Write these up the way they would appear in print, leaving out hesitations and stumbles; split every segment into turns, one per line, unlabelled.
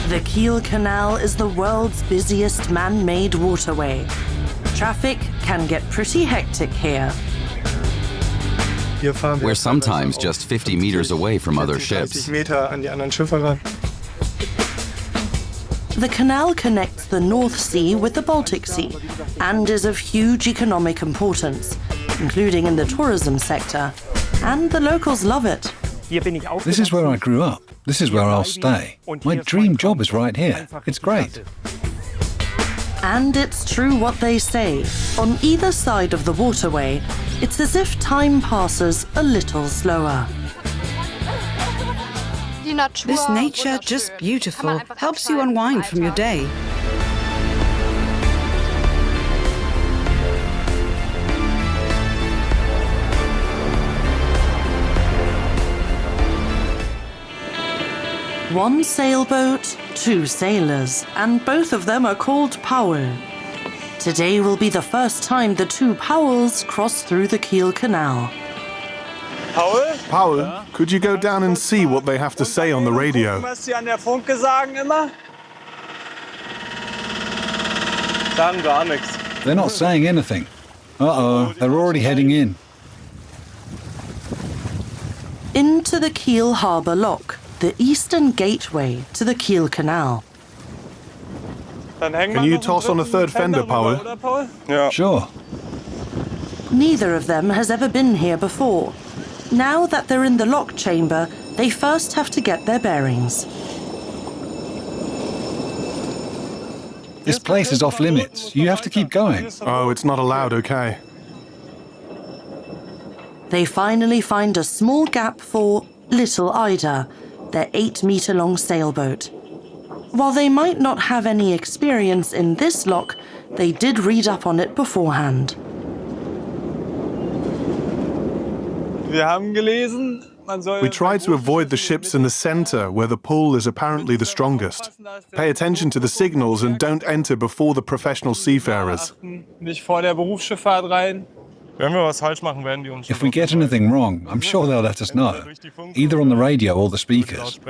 The Kiel Canal is the world's busiest man-made waterway. Traffic can get pretty hectic here.
We're sometimes just 50 meters away from other ships.
The canal connects the North Sea with the Baltic Sea and is of huge economic importance, including in the tourism sector. And the locals love it.
This is where I grew up. This is where I'll stay. My dream job is right here. It's great.
And it's true what they say. On either side of the waterway, it's as if time passes a little slower.
This nature, just beautiful, helps you unwind from your day.
One sailboat, two sailors, and both of them are called Paul. Today will be the first time the two Pauls cross through the Kiel Canal.
Paul, could you go down and see what they have to say on the radio?
They're not saying anything. Uh-oh, they're already heading in.
Into the Kiel Harbour Lock, the eastern gateway to the Kiel Canal.
Can you toss on a third fender, Paul?
Sure.
Neither of them has ever been here before. Now that they're in the lock chamber, they first have to get their bearings.
This place is off limits. You have to keep going.
Oh, it's not allowed, okay.
They finally find a small gap for Little Ida, their 8-meter-long sailboat. While they might not have any experience in this lock, they did read up on it beforehand.
We try to avoid the ships in the center where the pull is apparently the strongest. Pay attention to the signals and don't enter before the professional seafarers.
If we get anything wrong, I'm sure they'll let us know, either on the radio or the speakers.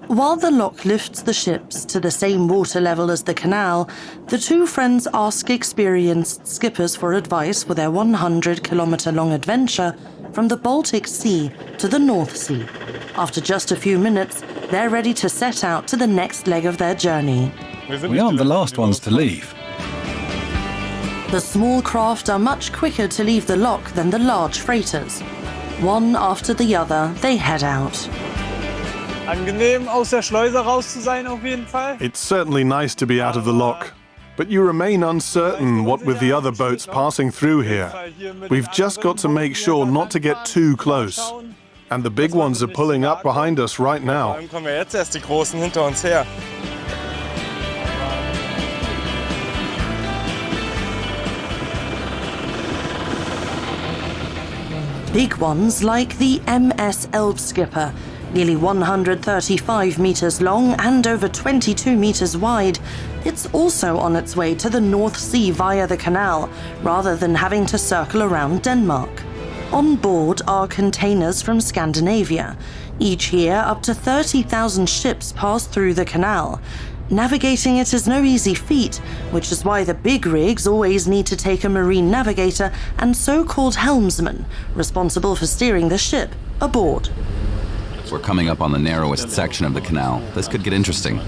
While the lock lifts the ships to the same water level as the canal, the two friends ask experienced skippers for advice for their 100-kilometer-long adventure from the Baltic Sea to the North Sea. After just a few minutes, they're ready to set out to the next leg of their journey.
We aren't the last ones to leave.
The small craft are much quicker to leave the lock than the large freighters. One after the other, they head out.
It's certainly nice to be out of the lock, but you remain uncertain what with the other boats passing through here. We've just got to make sure not to get too close. And the big ones are pulling up behind us right now.
Big ones like the MS Elbskipper, nearly 135 meters long and over 22 meters wide. It's also on its way to the North Sea via the canal, rather than having to circle around Denmark. On board are containers from Scandinavia. Each year, up to 30,000 ships pass through the canal. Navigating it is no easy feat, which is why the big rigs always need to take a marine navigator and so-called helmsman, responsible for steering the ship, aboard.
We're coming up on the narrowest section of the canal. This could get interesting.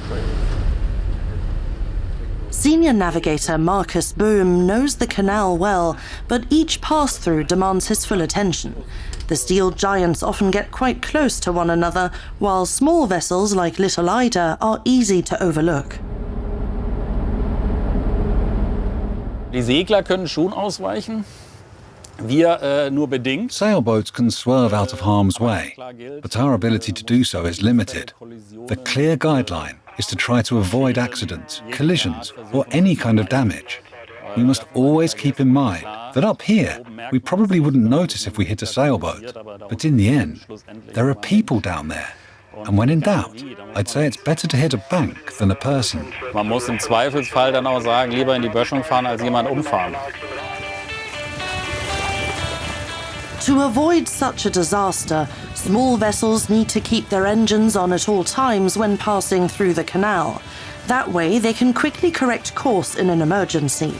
Senior navigator Marcus Boehm knows the canal well, but each pass-through demands his full attention. The steel giants often get quite close to one another, while small vessels like Little Ida are easy to overlook.
Die Segler können schon ausweichen. Wir nur bedingt.
Sailboats can swerve out of harm's way, but our ability to do so is limited. The clear guideline is to try to avoid accidents, collisions, or any kind of damage. We must always keep in mind that up here, we probably wouldn't notice if we hit a sailboat, but in the end, there are people down there. And when in doubt, I'd say it's better to hit a bank than a person.
Man muss im Zweifelsfall dann auch sagen, lieber in die Böschung fahren, als jemand umfahren.
To avoid such a disaster, small vessels need to keep their engines on at all times when passing through the canal. That way, they can quickly correct course in an emergency.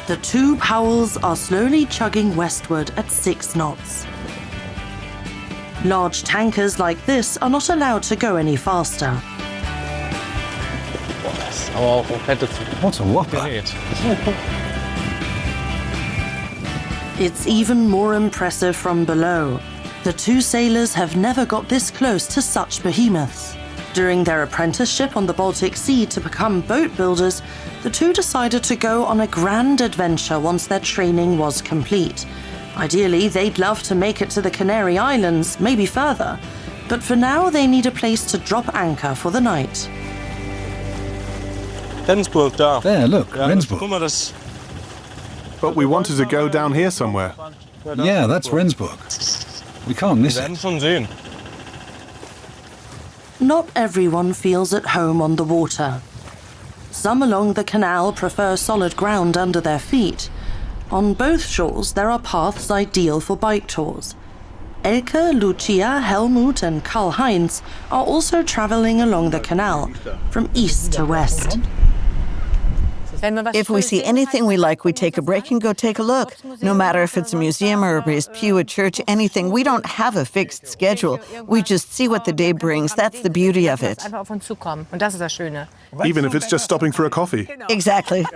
The two Powells are slowly chugging westward at 6 knots. Large tankers like this are not allowed to go any faster.
What a whopper.
It's even more impressive from below. The two sailors have never got this close to such behemoths. During their apprenticeship on the Baltic Sea to become boat builders, the two decided to go on a grand adventure once their training was complete. Ideally, they'd love to make it to the Canary Islands, maybe further. But for now, they need a place to drop anchor for the night.
Rendsburg, da.
There, look, Rendsburg.
Guck mal, das.
But we wanted to go down here somewhere.
Yeah, that's Rendsburg. We can't miss
Wir werden
it.
schon sehen.
Not everyone feels at home on the water. Some along the canal prefer solid ground under their feet. On both shores, there are paths ideal for bike tours. Elke, Lucia, Helmut and Karl-Heinz are also traveling along the canal, from east to west.
If we see anything we like, we take a break and go take a look. No matter if it's a museum or a raised pew, a church, anything, we don't have a fixed schedule. We just see what the day brings. That's the beauty of it.
Even if it's just stopping for a coffee.
Exactly.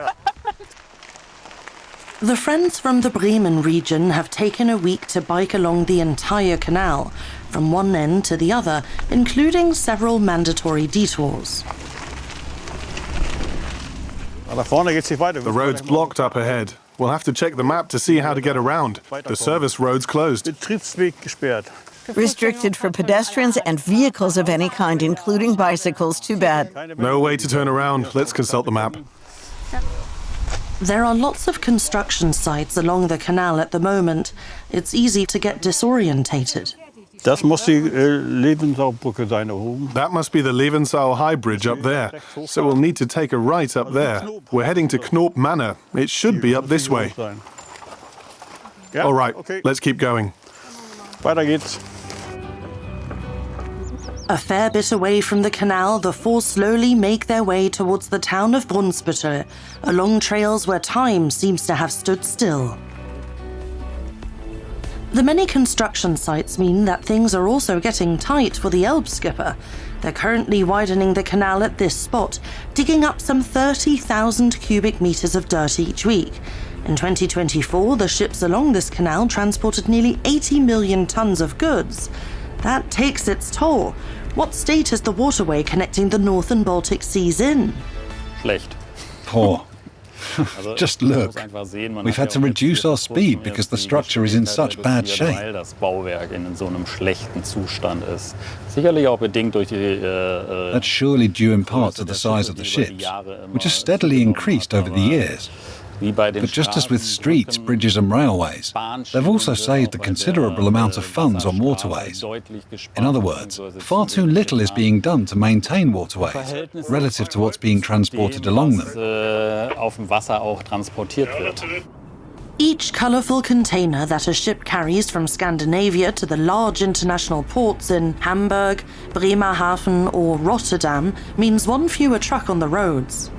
The friends from the Bremen region have taken a week to bike along the entire canal, from one end to the other, including several mandatory detours.
The road's blocked up ahead. We'll have to check the map to see how to get around. The service road's closed.
Restricted for pedestrians and vehicles of any kind, including bicycles. Too bad.
No way to turn around. Let's consult the map.
There are lots of construction sites along the canal at the moment. It's easy to get disorientated.
Das muss die Lebensaubrücke sein, da oben.
That must be the Levensau High Bridge up there. So we'll need to take a right up there. We're heading to Knorp Manor. It should be up this way. All right, let's keep going.
Weiter geht's.
A fair bit away from the canal, the four slowly make their way towards the town of Brunsbüttel, along trails where time seems to have stood still. The many construction sites mean that things are also getting tight for the Elbskipper. They're currently widening the canal at this spot, digging up some 30,000 cubic meters of dirt each week. In 2024, the ships along this canal transported nearly 80 million tons of goods. That takes its toll. What state is the waterway connecting the North and Baltic Seas in?
Schlecht.
Poor. Just look. We've had to reduce our speed because the structure is in such bad shape.
Das Bauwerk in so einem schlechten Zustand ist. Sicherlich auch bedingt durch die
That's surely due in part to the size of the ships, which has steadily increased over the years. But just as with streets, bridges and railways, they've also saved a considerable amount of funds on waterways. In other words, far too little is being done to maintain waterways relative to what's being transported along them.
auf dem Wasser auch transportiert wird.
Each colourful container that a ship carries from Scandinavia to the large international ports in Hamburg, Bremerhaven or Rotterdam means one fewer truck on the roads.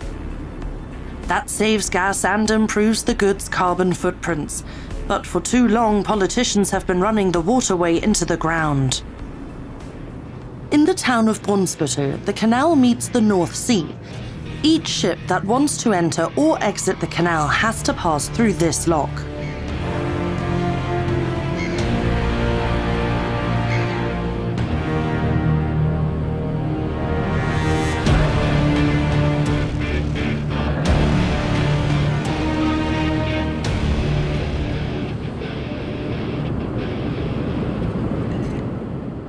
That saves gas and improves the goods' carbon footprints. But for too long, politicians have been running the waterway into the ground. In the town of Brunsbüttel, the canal meets the North Sea. Each ship that wants to enter or exit the canal has to pass through this lock.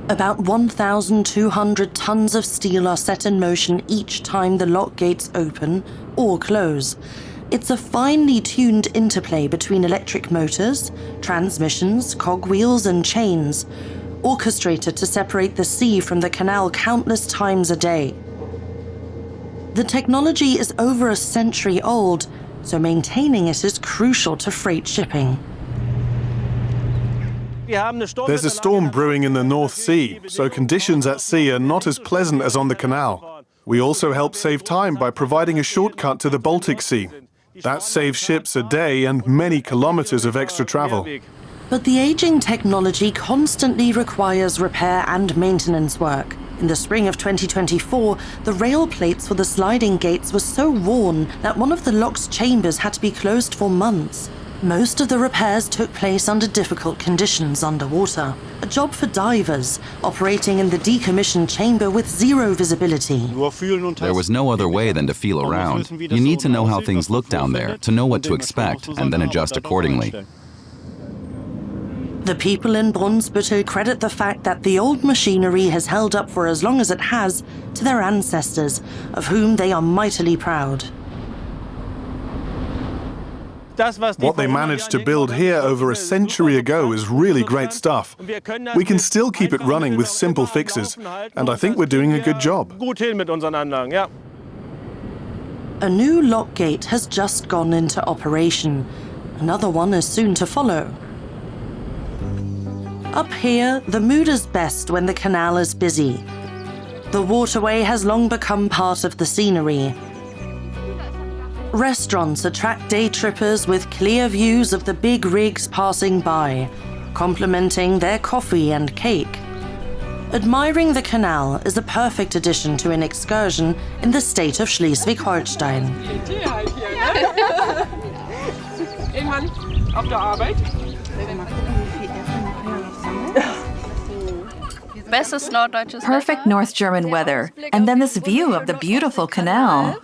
About 1,200 tons of steel are set in motion each time the lock gates open or close. It's a finely tuned interplay between electric motors, transmissions, cogwheels and chains, orchestrated to separate the sea from the canal countless times a day. The technology is over a century old, so maintaining it is crucial to freight shipping.
There's a storm brewing in the North Sea, so conditions at sea are not as pleasant as on the canal. We also help save time by providing a shortcut to the Baltic Sea. That saves ships a day and many kilometers of extra travel.
But the aging technology constantly requires repair and maintenance work. In the spring of 2024, the rail plates for the sliding gates were so worn that one of the lock's chambers had to be closed for months. Most of the repairs took place under difficult conditions underwater. A job for divers, operating in the decommissioned chamber with zero visibility.
There was no other way than to feel around. You need to know how things look down there, to know what to expect, and then adjust accordingly.
The people in Brunsbüttel credit the fact that the old machinery has held up for as long as it has to their ancestors, of whom they are mightily proud.
What they managed to build here over a century ago is really great stuff. We can still keep it running with simple fixes, and I think we're doing a good job.
A new lock gate has just gone into operation. Another one is soon to follow. Up here, the mood is best when the canal is busy. The waterway has long become part of the scenery. Restaurants attract day trippers with clear views of the big rigs passing by, complimenting their coffee and cake. Admiring the canal is a perfect addition to an excursion in the state of Schleswig-Holstein.
Perfect North German weather, and then this view of the beautiful canal.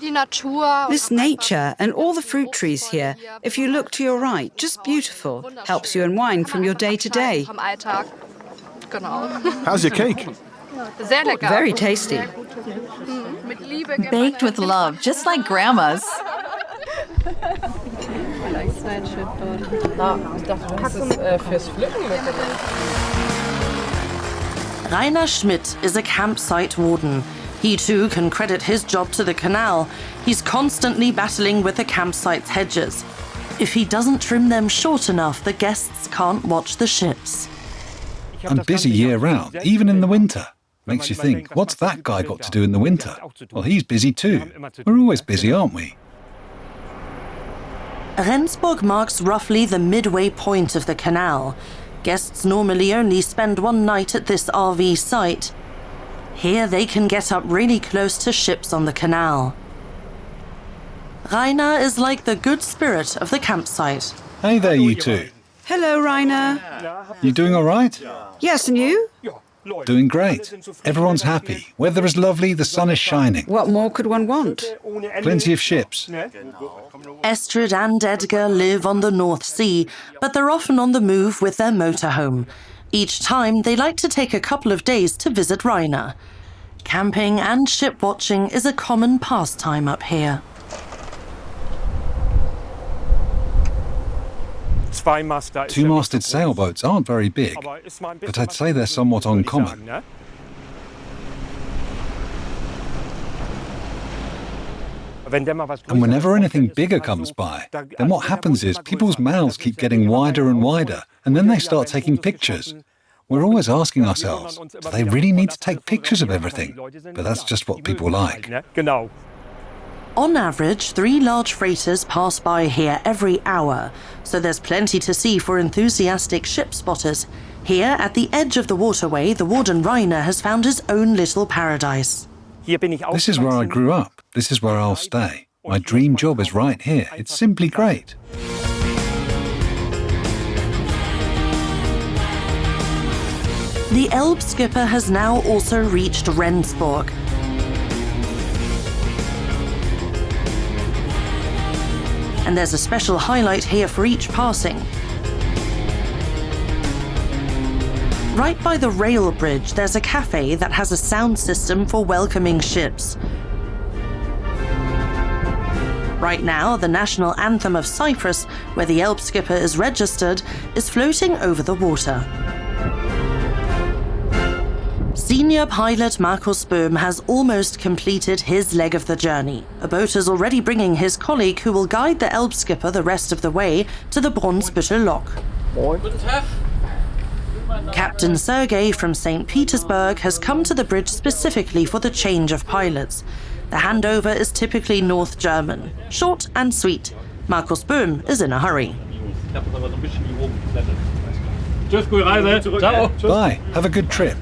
This nature and all the fruit trees here, if you look to your right, just beautiful. Helps you unwind from your day to day.
How's your cake?
Very tasty.
Baked with love, just like Grandma's.
Rainer Schmidt is a campsite warden. He too can credit his job to the canal. He's constantly battling with the campsite's hedges. If he doesn't trim them short enough, the guests can't watch the ships.
I'm busy year-round, even in the winter. Makes you think, what's that guy got to do in the winter? Well, he's busy too. We're always busy, aren't we?
Rendsburg marks roughly the midway point of the canal. Guests normally only spend one night at this RV site. Here they can get up really close to ships on the canal. Rainer is like the good spirit of the campsite.
Hey there, you two.
Hello, Rainer.
You doing all right?
Yes, and you?
Doing great. Everyone's happy. Weather is lovely, the sun is shining.
What more could one want?
Plenty of ships.
Estrid and Edgar live on the North Sea, but they're often on the move with their motorhome. Each time, they like to take a couple of days to visit Rainer. Camping and ship watching is a common pastime up here.
Two-masted sailboats aren't very big, but I'd say they're somewhat uncommon. And whenever anything bigger comes by, then what happens is people's mouths keep getting wider and wider, and then they start taking pictures. We're always asking ourselves, do they really need to take pictures of everything? But that's just what people like.
On average, 3 large freighters pass by here every hour, so there's plenty to see for enthusiastic ship spotters. Here, at the edge of the waterway, the warden Rainer has found his own little paradise.
This is where I grew up. This is where I'll stay. My dream job is right here. It's simply great.
The Elbe skipper has now also reached Rendsburg. And there's a special highlight here for each passing. Right by the rail bridge, there's a cafe that has a sound system for welcoming ships. Right now, the national anthem of Cyprus, where the Elbe skipper is registered, is floating over the water. Senior pilot Markus Böhm has almost completed his leg of the journey. A boat is already bringing his colleague who will guide the Elbe skipper the rest of the way to the Brunsbüttel lock. Captain Sergei from St. Petersburg has come to the bridge specifically for the change of pilots. The handover is typically North German, short and sweet. Markus Böhm is in a hurry.
Bye, have a good trip.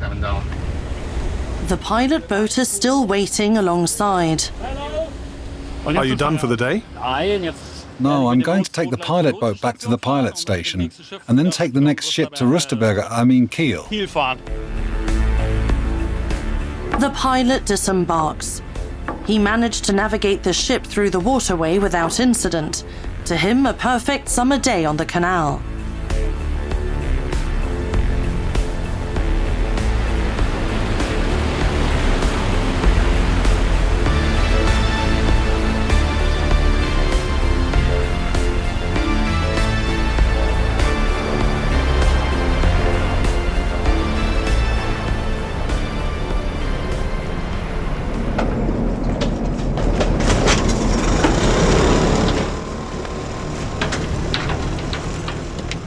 The pilot boat is still waiting alongside.
Are you done for the day?
No, I'm going to take the pilot boat back to the pilot station and then take the next ship to Kiel.
The pilot disembarks. He managed to navigate the ship through the waterway without incident. To him, a perfect summer day on the canal.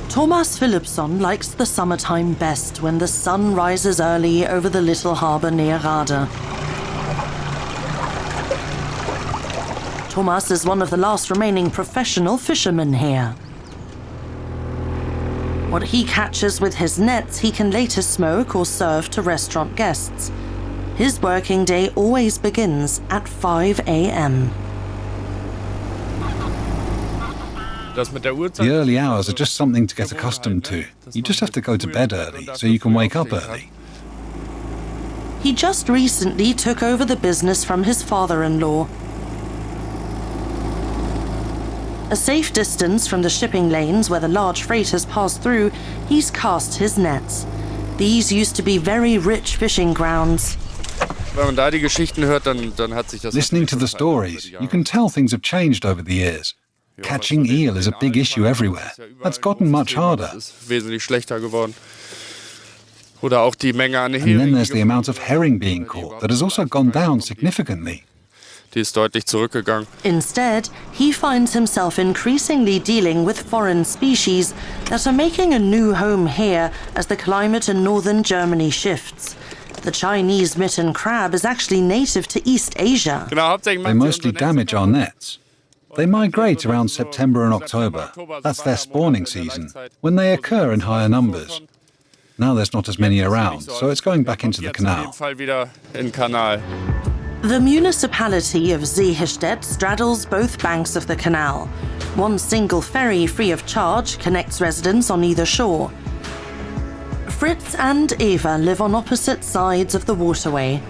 Thomas Philipsson likes the summertime best, when the sun rises early over the little harbour near Rade. Thomas is one of the last remaining professional fishermen here. What he catches with his nets he can later smoke or serve to restaurant guests. His working day always begins at 5 a.m.
The early hours are just something to get accustomed to. You just have to go to bed early so you can wake up early.
He just recently took over the business from his father-in-law. A safe distance from the shipping lanes where the large freighters pass through, he's cast his nets. These used to be very rich fishing grounds.
Listening to the stories, you can tell things have changed over the years. Catching eel is a big issue everywhere. That's gotten much harder. And then there's the amount of herring being caught that has also gone down significantly.
Instead, he finds himself increasingly dealing with foreign species that are making a new home here as the climate in northern Germany shifts. The Chinese mitten crab is actually native to East Asia.
They mostly damage our nets. They migrate around September and October. That's their spawning season, when they occur in higher numbers. Now there's not as many around, so it's going back into the canal.
The municipality of Sehestedt straddles both banks of the canal. One single ferry free of charge connects residents on either shore. Fritz and Eva live on opposite sides of the waterway.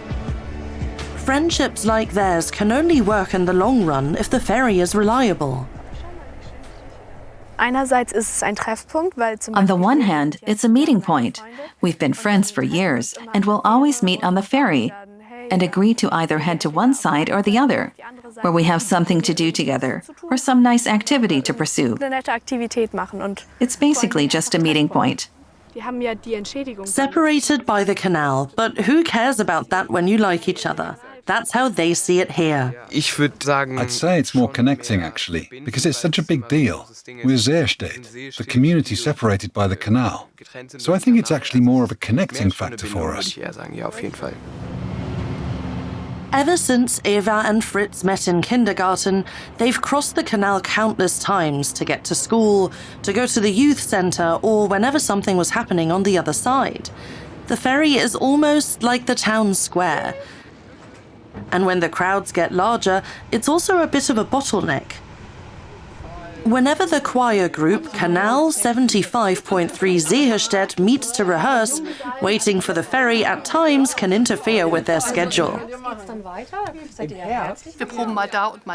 Friendships like theirs can only work in the long run if the ferry is reliable.
On the one hand, it's a meeting point. We've been friends for years and will always meet on the ferry and agree to either head to one side or the other, where we have something to do together or some nice activity to pursue. It's basically just a meeting point.
Separated by the canal, but who cares about that when you like each other? That's how they see it here.
I'd say it's more connecting, actually, because it's such a big deal. We're Sehestedt, the community separated by the canal. So I think it's actually more of a connecting factor for us.
Ever since Eva and Fritz met in kindergarten, they've crossed the canal countless times to get to school, to go to the youth centre, or whenever something was happening on the other side. The ferry is almost like the town square. And when the crowds get larger, it's also a bit of a bottleneck. Whenever the choir group Canal 75.3 Sehestedt meets to rehearse, waiting for the ferry at times can interfere with their schedule.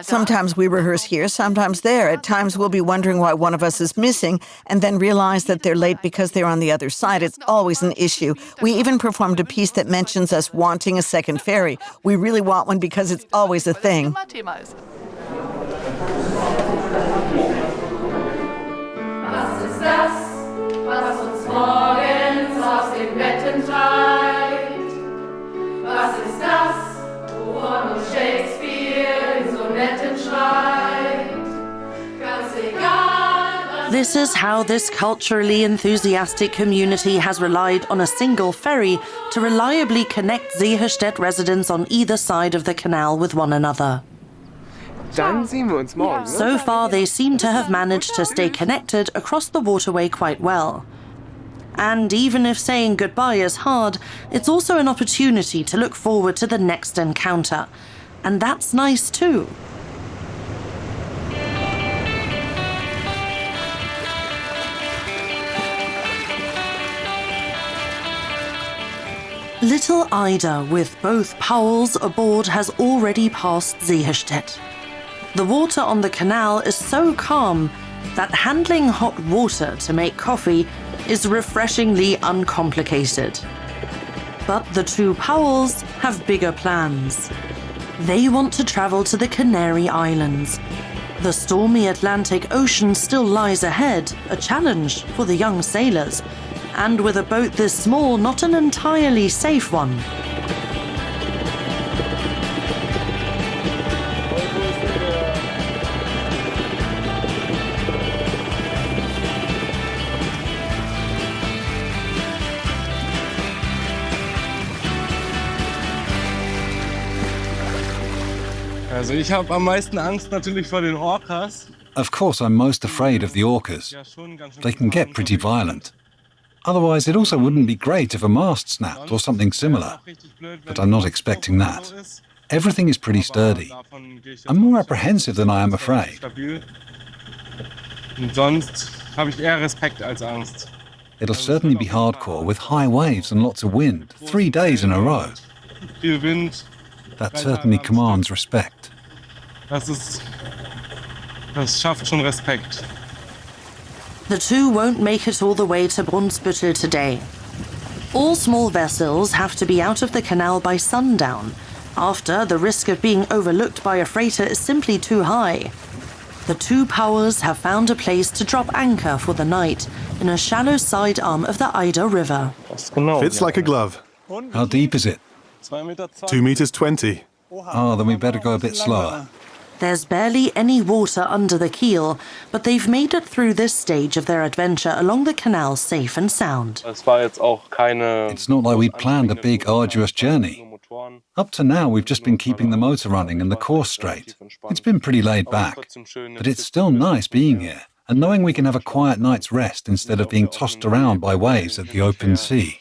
Sometimes we rehearse here, sometimes there. At times we'll be wondering why one of us is missing and then realize that they're late because they're on the other side. It's always an issue. We even performed a piece that mentions us wanting a second ferry. We really want one because it's always a thing.
Was ist das, was uns morgens aus den Betten treibt? Was ist das, wovon uns Shakespeare in Sonetten schreibt? Ganz egal, was
This is how this culturally enthusiastic community has relied on a single ferry to reliably connect Sehestedt residents on either side of the canal with one another. So far, they seem to have managed to stay connected across the waterway quite well. And even if saying goodbye is hard, it's also an opportunity to look forward to the next encounter. And that's nice too. Little Ida, with both Powells aboard, has already passed Sehestedt. The water on the canal is so calm that handling hot water to make coffee is refreshingly uncomplicated. But the two Powells have bigger plans. They want to travel to the Canary Islands. The stormy Atlantic Ocean still lies ahead, a challenge for the young sailors. And with a boat this small, not an entirely safe one.
Also ich habe am meisten Angst natürlich vor den Orcas.
Of course, I'm most afraid of the orcas. They can get pretty violent. Otherwise, it also wouldn't be great if a mast snapped or something similar. But I'm not expecting that. Everything is pretty sturdy. I'm more apprehensive than I am afraid.
Und sonst habe ich eher Respekt als Angst.
It'll certainly be hardcore with high waves and lots of wind, 3 days in a row.
Viel Wind.
That certainly commands respect.
Das schafft schon Respekt.
The two won't make it all the way to Brunsbüttel today. All small vessels have to be out of the canal by sundown. After, the risk of being overlooked by a freighter is simply too high. The two Powells have found a place to drop anchor for the night in a shallow side arm of the Ida River.
Fits like a glove.
How deep is it?
2 meters 20.
Oh, then we better go a bit slower.
There's barely any water under the keel, but they've made it through this stage of their adventure along the canal safe and sound.
It's not like we'd planned a big, arduous journey. Up to now, we've just been keeping the motor running and the course straight. It's been pretty laid back. But it's still nice being here and knowing we can have a quiet night's rest instead of being tossed around by waves at the open sea.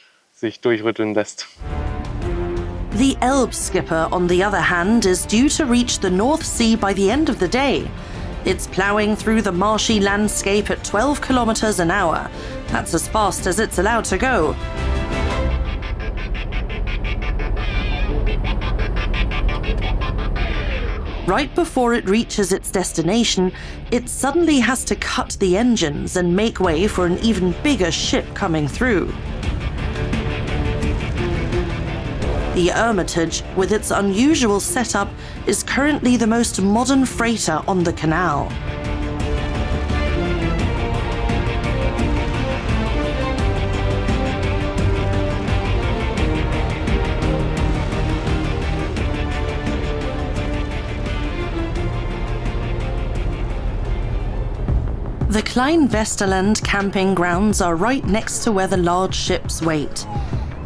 The Elbe skipper, on the other hand, is due to reach the North Sea by the end of the day. It's ploughing through the marshy landscape at 12 kilometers an hour. That's as fast as it's allowed to go. Right before it reaches its destination, it suddenly has to cut the engines and make way for an even bigger ship coming through. The Hermitage, with its unusual setup, is currently the most modern freighter on the canal. The Klein Westerland camping grounds are right next to where the large ships wait.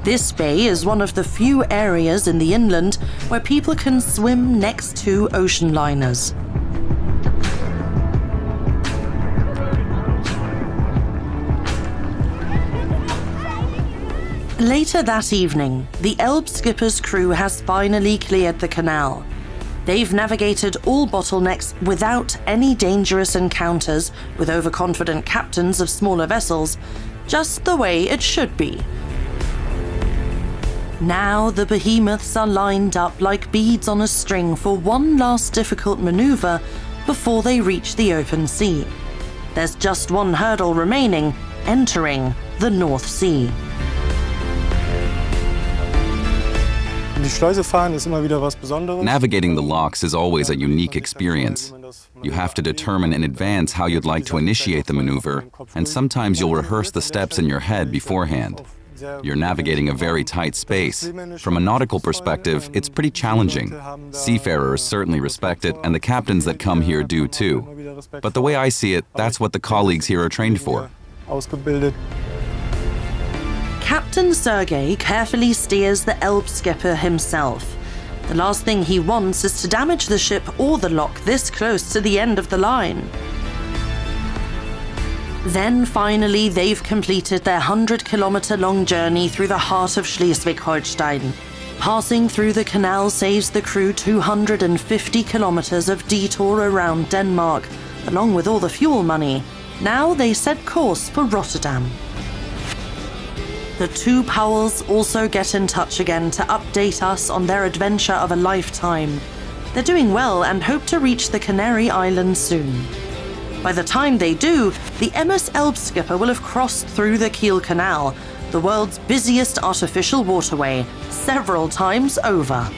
This bay is one of the few areas in the inland where people can swim next to ocean liners. Later that evening, the Elbe skipper's crew has finally cleared the canal. They've navigated all bottlenecks without any dangerous encounters with overconfident captains of smaller vessels, just the way it should be. Now the behemoths are lined up like beads on a string for one last difficult maneuver before they reach the open sea. There's just one hurdle remaining, entering the North Sea.
Navigating the locks is always a unique experience. You have to determine in advance how you'd like to initiate the maneuver, and sometimes you'll rehearse the steps in your head beforehand. You're navigating a very tight space. From a nautical perspective, it's pretty challenging. Seafarers certainly respect it, and the captains that come here do too. But the way I see it, that's what the colleagues here are trained for.
Captain Sergei carefully steers the Elbe skipper himself. The last thing he wants is to damage the ship or the lock this close to the end of the line. Then finally they've completed their 100-kilometer-long journey through the heart of Schleswig-Holstein. Passing through the canal saves the crew 250 kilometers of detour around Denmark, along with all the fuel money. Now they set course for Rotterdam. The two Powells also get in touch again to update us on their adventure of a lifetime. They're doing well and hope to reach the Canary Islands soon. By the time they do, the MS Elbe skipper will have crossed through the Kiel Canal, the world's busiest artificial waterway, several times over.